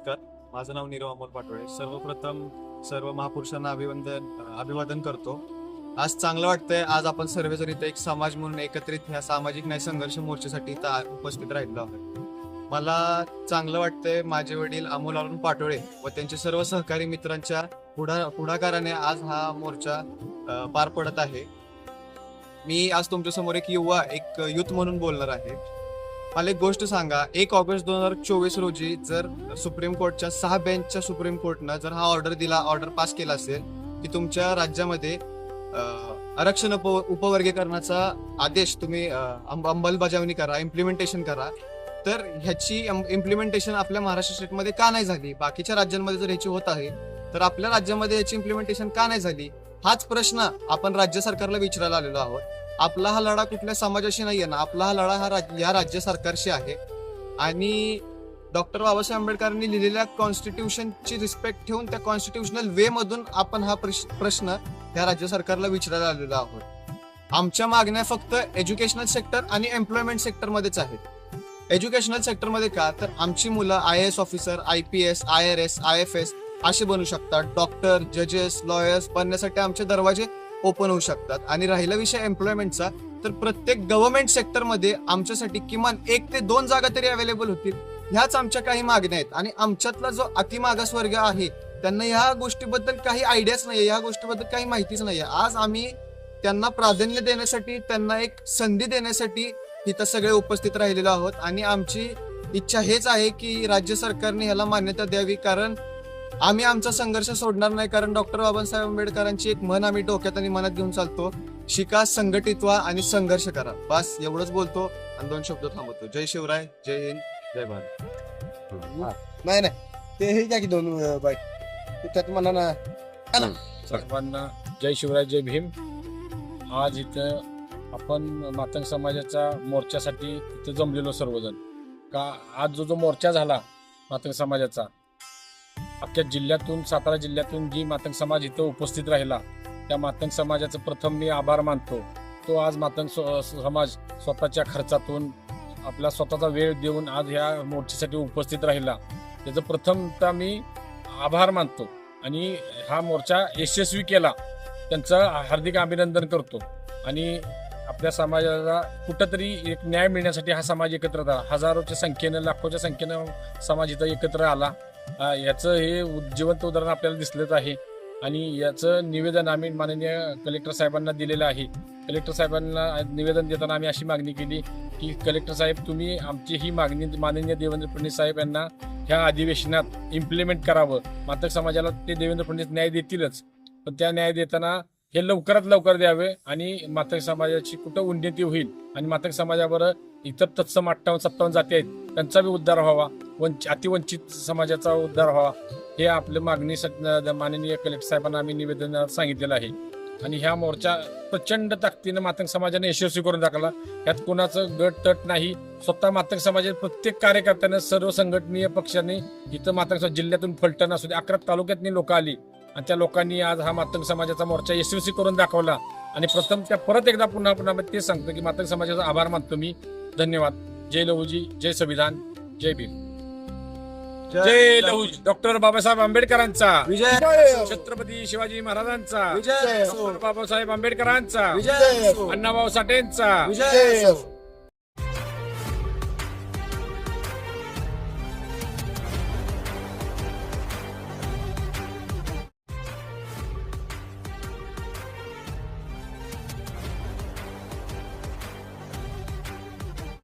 नमस्कार. माझं नाव नीरव अमोल पाटोळे. सर्वप्रथम सर्व महापुरुषांना अभिवादन करतो. आज चांगलं वाटतंय. आज आपण सर्वजण इथे एक समाज म्हणून एकत्रित ह्या सामाजिक न्याय संघर्ष मोर्चासाठी इथं उपस्थित राहिलो आहोत. मला चांगलं वाटतंय. माझे वडील अमोल अरुण पाटोळे व त्यांचे सर्व सहकारी मित्रांच्या पुढाकाराने आज हा मोर्चा पार पडत आहे. मी आज तुमच्या समोर एक युथ म्हणून बोलणार आहे. मला एक गोष्ट सांगा, 1 ऑगस्ट 2024 रोजी जर सुप्रीम कोर्टच्या 6 बेंचच्या सुप्रीम कोर्टनं जर हा ऑर्डर पास केला असेल की तुमच्या राज्यामध्ये आरक्षण उपवर्गीकरणाचा आदेश तुम्ही अंमलबजावणी करा, इम्प्लिमेंटेशन करा, तर ह्याची इम्प्लिमेंटेशन आपल्या महाराष्ट्र स्टेटमध्ये का नाही झाली? बाकीच्या राज्यांमध्ये जर ह्याची होत आहे तर आपल्या राज्यामध्ये याची इम्प्लिमेंटेशन का नाही झाली? हाच प्रश्न आपण राज्य सरकारला विचारायला आलेलो आहोत. आपला हा लढा कुठल्या समाजाशी नाहीये ना, आपला हा लढा या राज्य सरकारशी आहे. आणि डॉक्टर बाबासाहेब आंबेडकरांनी लिहिलेल्या कॉन्स्टिट्यूशनची रिस्पेक्ट ठेवून त्या कॉन्स्टिट्यूशनल वे मधून आपण हा प्रश्न या राज्य सरकारला विचारायला आलेलो आहोत. आमच्या मागण्या फक्त एज्युकेशनल सेक्टर आणि एम्प्लॉयमेंट सेक्टर मध्येच आहेत. एज्युकेशनल सेक्टरमध्ये का, तर आमची मुलं IAS officer, IPS, IRS, IFS असे बनू शकतात. डॉक्टर, जजेस, लॉयर्स बनण्यासाठी आमचे दरवाजे ओपन होऊ शकतात. आणि राहिला विषय एम्प्लॉयमेंटचा, तर प्रत्येक गव्हर्नमेंट सेक्टरमध्ये आमच्यासाठी किमान 1 ते 2 जागा तरी अवेलेबल होतील. ह्याच आमच्या काही मागण्या आहेत. आणि आमच्यातला जो अतिमागासवर्ग आहे त्यांना ह्या गोष्टीबद्दल काही आयडियाच नाहीये, ह्या गोष्टीबद्दल काही माहितीच नाहीये. आज आम्ही त्यांना प्राधान्य देण्यासाठी, त्यांना एक संधी देण्यासाठी इथं सगळे उपस्थित राहिलेलो आहोत. आणि आमची इच्छा हेच आहे की राज्य सरकारने ह्याला मान्यता द्यावी, कारण आम्ही आमचा संघर्ष सोडणार नाही. कारण डॉक्टर बाबासाहेब आंबेडकरांची एक म्हण आम्ही डोक्यात आणि मनात घेऊन चालतो, शिका, संघटित व्हा आणि संघर्ष करा. बस एवढंच बोलतो आणि 2 शब्द थांबवतो. जय शिवराय, जय हिंद, जय भारत. नाही ते हे घ्या की 2 बाईट त्यात म्हणा ना. सर्वांना जय शिवराय, जय भीम. आज इथं आपण मातंग समाजाच्या मोर्चासाठी इथं जमलेलो सर्वजण. का आज जो मोर्चा झाला मातंग समाजाचा, अख्ख्या जिल्ह्यातून, सातारा जिल्ह्यातून जी मातंग समाज इथं उपस्थित राहिला, त्या मातंग समाजाचं प्रथम मी आभार मानतो. तो आज मातंग समाज स्वतःच्या खर्चातून आपला स्वतःचा वेळ देऊन आज ह्या मोर्चासाठी उपस्थित राहिला, त्याचं प्रथमतः मी आभार मानतो. आणि हा मोर्चा यशस्वी केला त्यांचं हार्दिक अभिनंदन करतो. आणि आपल्या समाजाला कुठंतरी एक न्याय मिळण्यासाठी हा समाज एकत्र आला. हजारोच्या संख्येनं, लाखोच्या संख्येनं समाज इथं एकत्र आला. याचं हे जिवंत उदाहरण आपल्याला दिसलंच आहे. आणि याचं निवेदन आम्ही माननीय कलेक्टर साहेबांना दिलेलं आहे. कलेक्टर साहेबांना निवेदन देताना आम्ही अशी मागणी केली की कलेक्टर साहेब, तुम्ही आमची ही मागणी माननीय देवेंद्र फडणवीस साहेब यांना ह्या अधिवेशनात इम्प्लिमेंट करावं. मातंग समाजाला ते देवेंद्र फडणवीस न्याय देतीलच, पण त्या न्याय देताना हे लवकरात लवकर द्यावे आणि मातंग समाजाची कुठं उन्नती होईल आणि मातंग समाजावर इतर तत्सम 58-57 जाती आहेत त्यांचा बी उद्धार व्हावा, अतिवंचित समाजाचा उद्धार व्हावा, हे आपलं मागणी माननीय कलेक्टर साहेबांना आम्ही निवेदनात सांगितलेलं आहे. आणि ह्या मोर्चा प्रचंड ताकदीनं मातंग समाजाने यशस्वी करून दाखवला. यात कोणाचं गट तट नाही. स्वतः मातंग समाजाच्या प्रत्येक कार्यकर्त्यानं, सर्व संघटनीय पक्षांनी इथं मातंग जिल्ह्यातून फलटण असू दे, 11 तालुक्यातनी लोक आली आणि त्या लोकांनी आज हा मातंग समाजाचा मोर्चा यशस्वी करून दाखवला. आणि प्रथम त्या परत एकदा पुन्हा तेच सांगतो की मातंग समाजाचा आभार मानतो मी. धन्यवाद. जय लहुजी, जय संविधान, जय भीम. जय लहुजी. डॉक्टर बाबासाहेब आंबेडकरांचा विजय, छत्रपती शिवाजी महाराजांचा, विजय, डॉक्टर बाबासाहेब आंबेडकरांचा, विजय, अण्णाभाऊ साठेंचा, विजय.